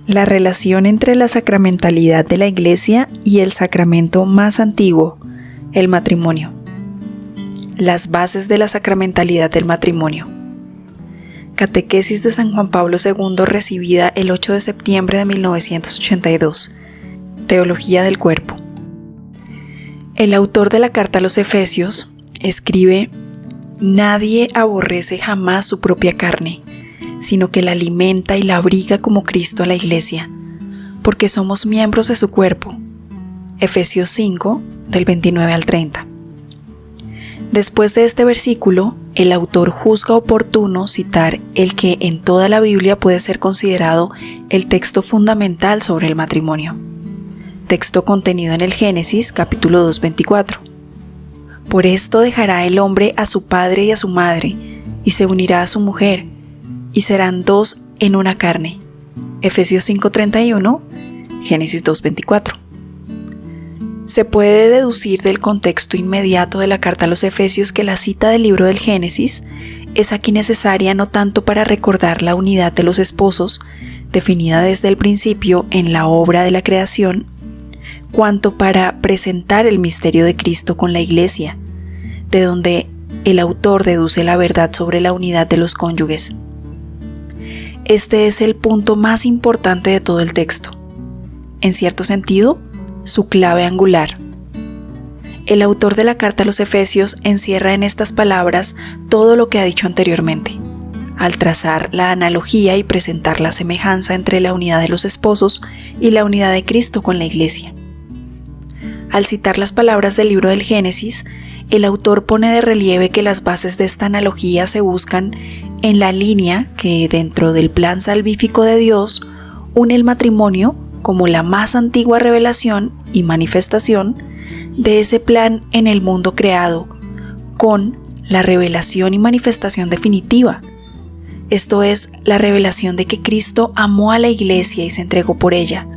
La relación entre la sacramentalidad de la Iglesia y el sacramento más antiguo, el matrimonio. Las bases de la sacramentalidad del matrimonio. Catequesis de San Juan Pablo II recibida el 8 de septiembre de 1982. Teología del cuerpo. El autor de la carta a los Efesios escribe: «Nadie aborrece jamás su propia carne, sino que la alimenta y la abriga como Cristo a la Iglesia, porque somos miembros de su cuerpo». Efesios 5, del 29 al 30. Después de este versículo, el autor juzga oportuno citar el que en toda la Biblia puede ser considerado el texto fundamental sobre el matrimonio. Texto contenido en el Génesis, capítulo 2, 24. «Por esto dejará el hombre a su padre y a su madre, y se unirá a su mujer, y serán dos en una carne». Efesios 5:31, Génesis 2:24. Se puede deducir del contexto inmediato de la carta a los Efesios que la cita del libro del Génesis es aquí necesaria no tanto para recordar la unidad de los esposos, definida desde el principio en la obra de la creación, cuanto para presentar el misterio de Cristo con la Iglesia, de donde el autor deduce la verdad sobre la unidad de los cónyuges. Este es el punto más importante de todo el texto. En cierto sentido, su clave angular. El autor de la carta a los Efesios encierra en estas palabras todo lo que ha dicho anteriormente, al trazar la analogía y presentar la semejanza entre la unidad de los esposos y la unidad de Cristo con la Iglesia. Al citar las palabras del libro del Génesis, el autor pone de relieve que las bases de esta analogía se buscan en la línea que, dentro del plan salvífico de Dios, une el matrimonio como la más antigua revelación y manifestación de ese plan en el mundo creado, con la revelación y manifestación definitiva. Esto es, la revelación de que Cristo amó a la Iglesia y se entregó por ella.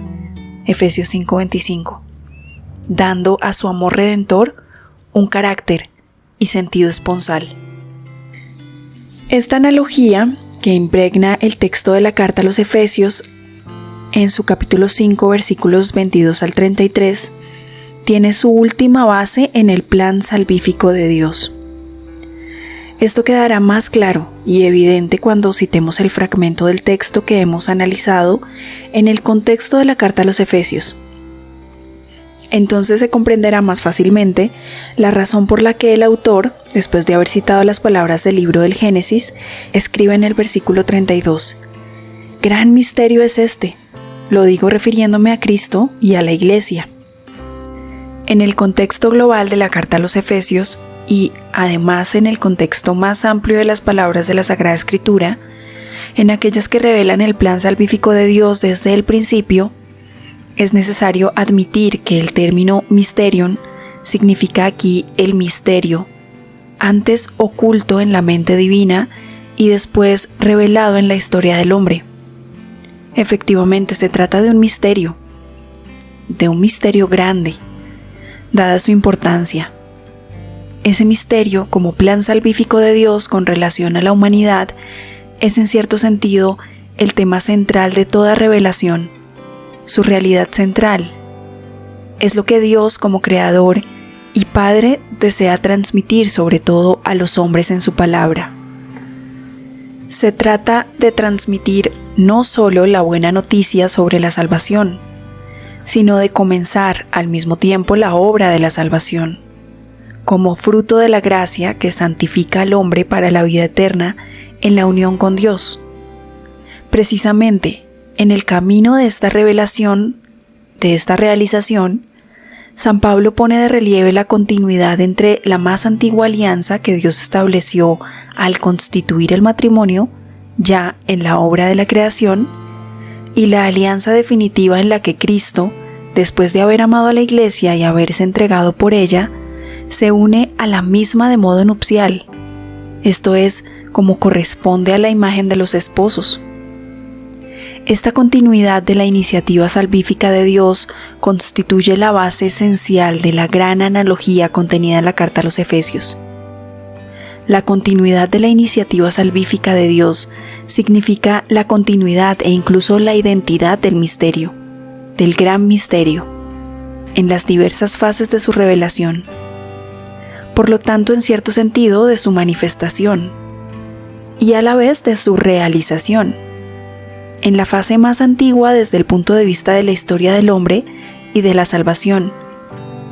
Efesios 5:25. Dando a su amor redentor un carácter y sentido esponsal. Esta analogía, que impregna el texto de la carta a los Efesios en su capítulo 5, versículos 22 al 33, tiene su última base en el plan salvífico de Dios. Esto quedará más claro y evidente cuando citemos el fragmento del texto que hemos analizado en el contexto de la carta a los Efesios. Entonces se comprenderá más fácilmente la razón por la que el autor, después de haber citado las palabras del libro del Génesis, escribe en el versículo 32: «Gran misterio es este, lo digo refiriéndome a Cristo y a la Iglesia». En el contexto global de la carta a los Efesios y, además, en el contexto más amplio de las palabras de la Sagrada Escritura, en aquellas que revelan el plan salvífico de Dios desde el principio, es necesario admitir que el término mysterion significa aquí el misterio, antes oculto en la mente divina y después revelado en la historia del hombre. Efectivamente, se trata de un misterio grande, dada su importancia. Ese misterio, como plan salvífico de Dios con relación a la humanidad, es en cierto sentido el tema central de toda revelación. Su realidad central es lo que Dios como Creador y Padre desea transmitir sobre todo a los hombres en su palabra. Se trata de transmitir no solo la buena noticia sobre la salvación, sino de comenzar al mismo tiempo la obra de la salvación, como fruto de la gracia que santifica al hombre para la vida eterna en la unión con Dios. Precisamente, en el camino de esta revelación, de esta realización, San Pablo pone de relieve la continuidad entre la más antigua alianza que Dios estableció al constituir el matrimonio, ya en la obra de la creación, y la alianza definitiva en la que Cristo, después de haber amado a la Iglesia y haberse entregado por ella, se une a la misma de modo nupcial, esto es, como corresponde a la imagen de los esposos. Esta continuidad de la iniciativa salvífica de Dios constituye la base esencial de la gran analogía contenida en la carta a los Efesios. La continuidad de la iniciativa salvífica de Dios significa la continuidad e incluso la identidad del misterio, del gran misterio, en las diversas fases de su revelación. Por lo tanto, en cierto sentido, de su manifestación y a la vez de su realización. En la fase más antigua desde el punto de vista de la historia del hombre y de la salvación,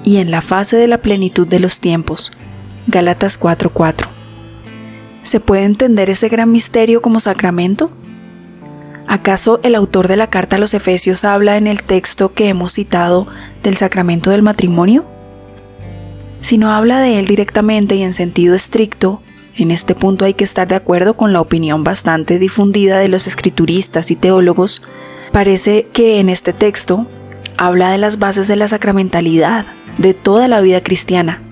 y en la fase de la plenitud de los tiempos. Gálatas 4:4. ¿Se puede entender ese gran misterio como sacramento? ¿Acaso el autor de la carta a los Efesios habla en el texto que hemos citado del sacramento del matrimonio? Si no habla de él directamente y en sentido estricto, en este punto hay que estar de acuerdo con la opinión bastante difundida de los escrituristas y teólogos. Parece que en este texto habla de las bases de la sacramentalidad, de toda la vida cristiana,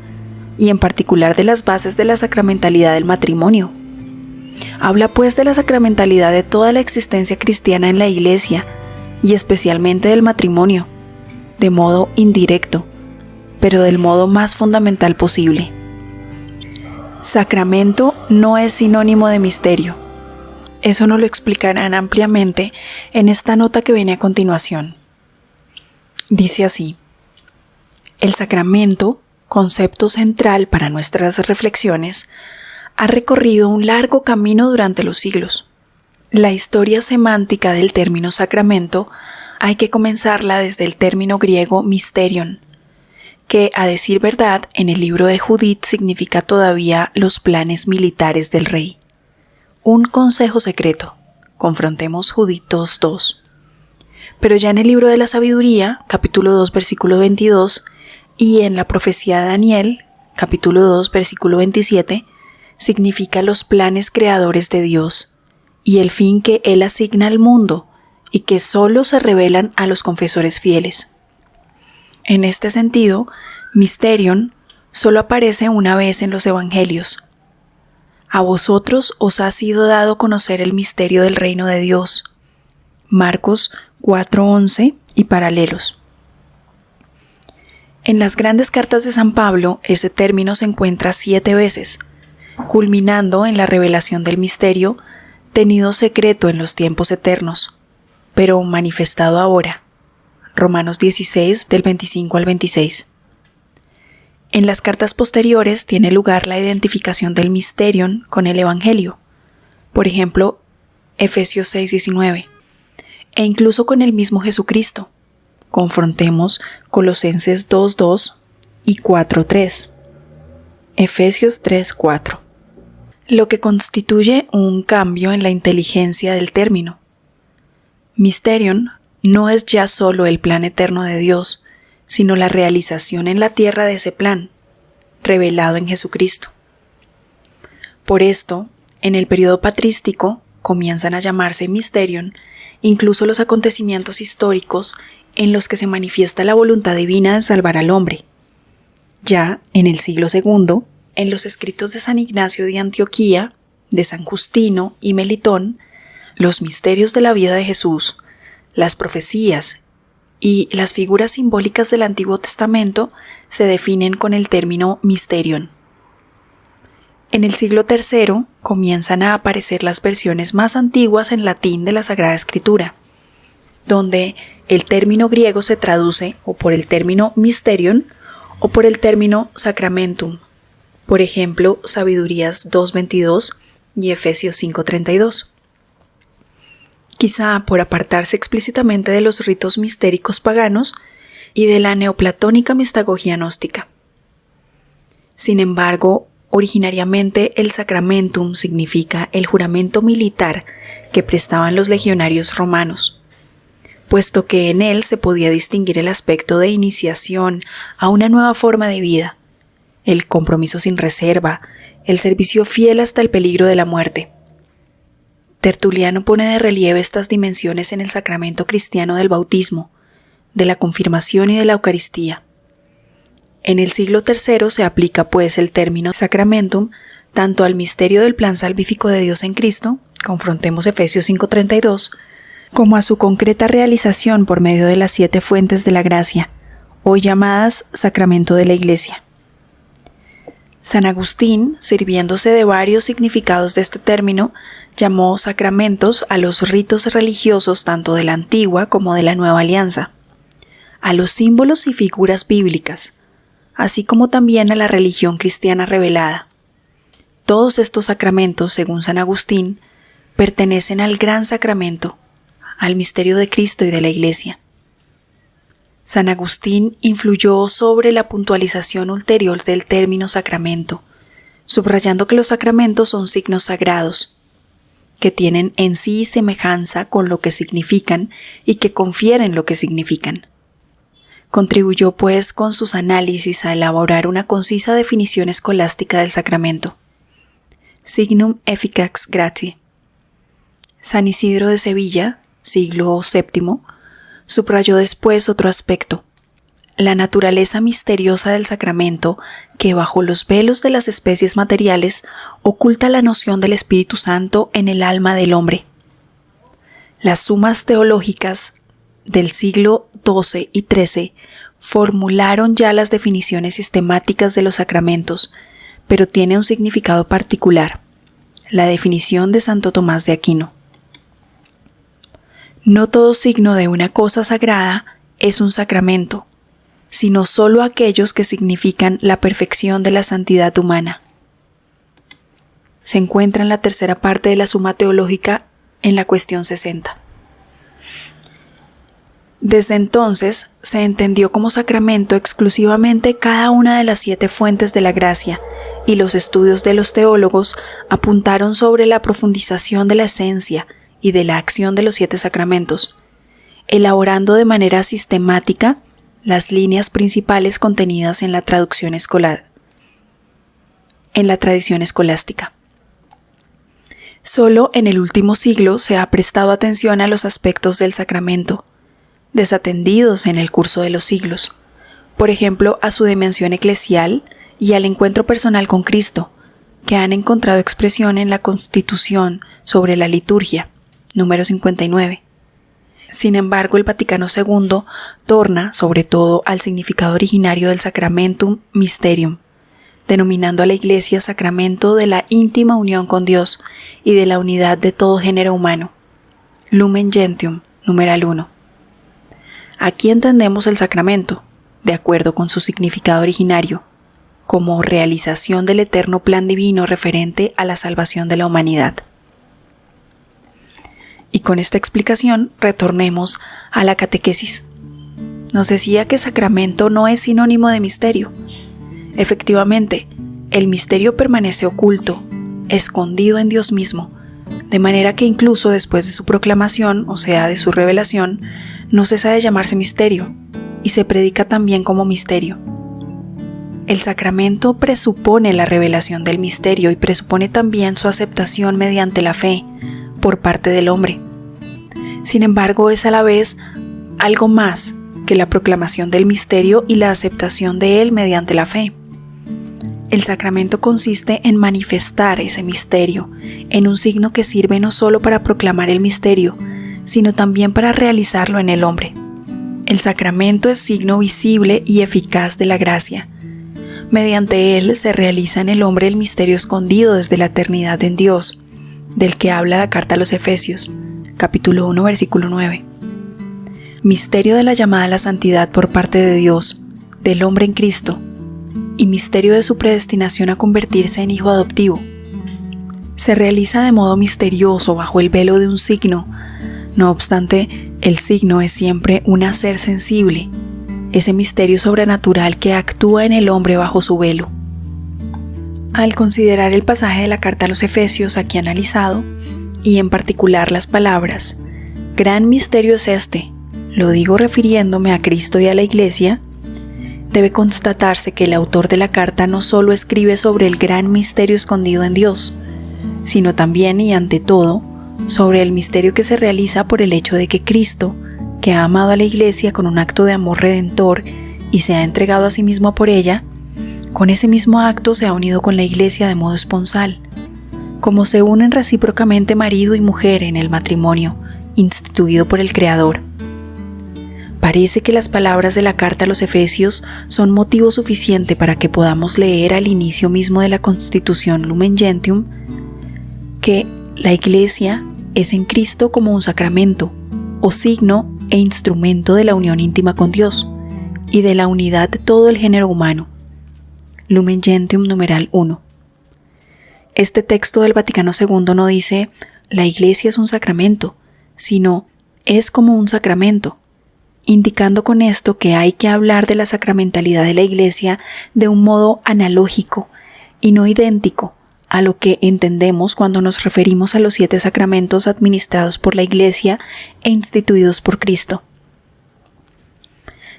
y en particular de las bases de la sacramentalidad del matrimonio. Habla pues de la sacramentalidad de toda la existencia cristiana en la Iglesia, y especialmente del matrimonio, de modo indirecto, pero del modo más fundamental posible. Sacramento no es sinónimo de misterio. Eso nos lo explicarán ampliamente en esta nota que viene a continuación. Dice así: el sacramento, concepto central para nuestras reflexiones, ha recorrido un largo camino durante los siglos. La historia semántica del término sacramento hay que comenzarla desde el término griego mysterion, que, a decir verdad, en el libro de Judith significa todavía los planes militares del rey. Un consejo secreto. Confrontemos Judith 2:2. Pero ya en el libro de la sabiduría, capítulo 2, versículo 22, y en la profecía de Daniel, capítulo 2, versículo 27, significa los planes creadores de Dios y el fin que Él asigna al mundo y que solo se revelan a los confesores fieles. En este sentido, mysterion solo aparece una vez en los evangelios. A vosotros os ha sido dado conocer el misterio del reino de Dios. Marcos 4:11 y paralelos. En las grandes cartas de San Pablo, ese término se encuentra 7 veces, culminando en la revelación del misterio, tenido secreto en los tiempos eternos, pero manifestado ahora. Romanos 16, del 25 al 26. En las cartas posteriores tiene lugar la identificación del mysterion con el Evangelio, por ejemplo, Efesios 6:19, e incluso con el mismo Jesucristo. Confrontemos Colosenses 2:2 y 4:3. Efesios 3:4. Lo que constituye un cambio en la inteligencia del término. Mysterion no es ya solo el plan eterno de Dios, sino la realización en la tierra de ese plan, revelado en Jesucristo. Por esto, en el periodo patrístico, comienzan a llamarse mysterion incluso los acontecimientos históricos en los que se manifiesta la voluntad divina de salvar al hombre. Ya en el siglo II, en los escritos de San Ignacio de Antioquía, de San Justino y Melitón, los misterios de la vida de Jesús, las profecías y las figuras simbólicas del Antiguo Testamento se definen con el término mysterion. En el siglo III comienzan a aparecer las versiones más antiguas en latín de la Sagrada Escritura, donde el término griego se traduce o por el término mysterion o por el término sacramentum, por ejemplo, Sabidurías 2:22 y Efesios 5:32. Quizá por apartarse explícitamente de los ritos mistéricos paganos y de la neoplatónica mistagogía gnóstica. Sin embargo, originariamente el sacramentum significa el juramento militar que prestaban los legionarios romanos, puesto que en él se podía distinguir el aspecto de iniciación a una nueva forma de vida, el compromiso sin reserva, el servicio fiel hasta el peligro de la muerte. Tertuliano pone de relieve estas dimensiones en el sacramento cristiano del bautismo, de la confirmación y de la Eucaristía. En el siglo III se aplica pues el término sacramentum tanto al misterio del plan salvífico de Dios en Cristo, confrontemos Efesios 5:32, como a su concreta realización por medio de las 7 fuentes de la gracia, hoy llamadas sacramento de la Iglesia. San Agustín, sirviéndose de varios significados de este término, llamó sacramentos a los ritos religiosos tanto de la antigua como de la nueva alianza, a los símbolos y figuras bíblicas, así como también a la religión cristiana revelada. Todos estos sacramentos, según San Agustín, pertenecen al gran sacramento, al misterio de Cristo y de la Iglesia. San Agustín influyó sobre la puntualización ulterior del término sacramento, subrayando que los sacramentos son signos sagrados, que tienen en sí semejanza con lo que significan y que confieren lo que significan. Contribuyó, pues, con sus análisis a elaborar una concisa definición escolástica del sacramento. Signum efficax gratiae. San Isidro de Sevilla, siglo VII, subrayó después otro aspecto, la naturaleza misteriosa del sacramento que bajo los velos de las especies materiales oculta la noción del Espíritu Santo en el alma del hombre. Las sumas teológicas del siglo XII y XIII formularon ya las definiciones sistemáticas de los sacramentos, pero tiene un significado particular, la definición de Santo Tomás de Aquino. No todo signo de una cosa sagrada es un sacramento, sino solo aquellos que significan la perfección de la santidad humana. Se encuentra en la tercera parte de la Suma Teológica en la cuestión 60. Desde entonces se entendió como sacramento exclusivamente cada una de las 7 fuentes de la gracia, y los estudios de los teólogos apuntaron sobre la profundización de la esencia y de la acción de los 7 sacramentos, elaborando de manera sistemática las líneas principales contenidas en la tradición escolástica. Solo en el último siglo se ha prestado atención a los aspectos del sacramento, desatendidos en el curso de los siglos, por ejemplo, a su dimensión eclesial y al encuentro personal con Cristo, que han encontrado expresión en la Constitución sobre la liturgia, número 59. Sin embargo, el Vaticano II torna, sobre todo, al significado originario del Sacramentum Mysterium, denominando a la Iglesia sacramento de la íntima unión con Dios y de la unidad de todo género humano. Lumen Gentium, numeral 1. Aquí entendemos el sacramento, de acuerdo con su significado originario, como realización del eterno plan divino referente a la salvación de la humanidad. Y con esta explicación retornemos a la catequesis. Nos decía que sacramento no es sinónimo de misterio. Efectivamente, el misterio permanece oculto, escondido en Dios mismo, de manera que incluso después de su proclamación, o sea, de su revelación, no cesa de llamarse misterio, y se predica también como misterio. El sacramento presupone la revelación del misterio y presupone también su aceptación mediante la fe por parte del hombre. Sin embargo, es a la vez algo más que la proclamación del misterio y la aceptación de él mediante la fe. El sacramento consiste en manifestar ese misterio, en un signo que sirve no solo para proclamar el misterio, sino también para realizarlo en el hombre. El sacramento es signo visible y eficaz de la gracia. Mediante él se realiza en el hombre el misterio escondido desde la eternidad en Dios, del que habla la carta a los Efesios, capítulo 1, versículo 9. Misterio de la llamada a la santidad por parte de Dios, del hombre en Cristo, y misterio de su predestinación a convertirse en hijo adoptivo. Se realiza de modo misterioso bajo el velo de un signo. No obstante, el signo es siempre un hacer sensible, ese misterio sobrenatural que actúa en el hombre bajo su velo. Al considerar el pasaje de la carta a los Efesios aquí analizado, y en particular las palabras, gran misterio es este, lo digo refiriéndome a Cristo y a la Iglesia, debe constatarse que el autor de la carta no solo escribe sobre el gran misterio escondido en Dios, sino también y ante todo sobre el misterio que se realiza por el hecho de que Cristo, que ha amado a la Iglesia con un acto de amor redentor y se ha entregado a sí mismo por ella, con ese mismo acto se ha unido con la Iglesia de modo esponsal, como se unen recíprocamente marido y mujer en el matrimonio instituido por el Creador. parece que las palabras de la carta a los Efesios son motivo suficiente para que podamos leer al inicio mismo de la Constitución Lumen Gentium que la Iglesia es en Cristo como un sacramento, o signo e instrumento de la unión íntima con Dios y de la unidad de todo el género humano. Lumen Gentium numeral 1. Este texto del Vaticano II no dice la Iglesia es un sacramento, sino es como un sacramento, indicando con esto que hay que hablar de la sacramentalidad de la Iglesia de un modo analógico y no idéntico a lo que entendemos cuando nos referimos a los 7 sacramentos administrados por la Iglesia e instituidos por Cristo.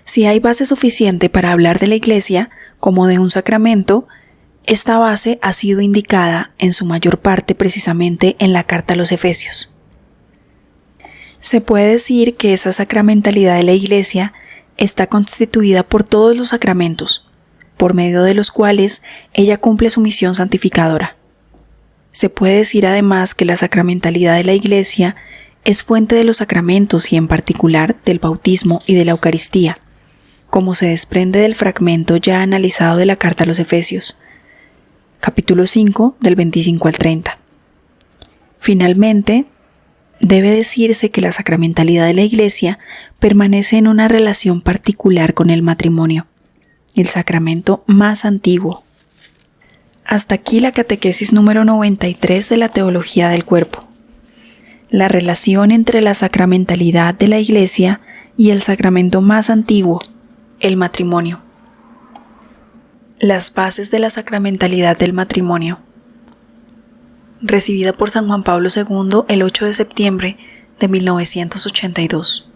Si hay base suficiente para hablar de la Iglesia como de un sacramento, esta base ha sido indicada en su mayor parte precisamente en la carta a los Efesios. Se puede decir que esa sacramentalidad de la Iglesia está constituida por todos los sacramentos, por medio de los cuales ella cumple su misión santificadora. Se puede decir además que la sacramentalidad de la Iglesia es fuente de los sacramentos y en particular del bautismo y de la Eucaristía, como se desprende del fragmento ya analizado de la carta a los Efesios, capítulo 5, del 25 al 30. Finalmente, debe decirse que la sacramentalidad de la Iglesia permanece en una relación particular con el matrimonio, el sacramento más antiguo. Hasta aquí la catequesis número 93 de la teología del cuerpo. La relación entre la sacramentalidad de la Iglesia y el sacramento más antiguo, el matrimonio. Las bases de la sacramentalidad del matrimonio. Recibida por San Juan Pablo II el 8 de septiembre de 1982.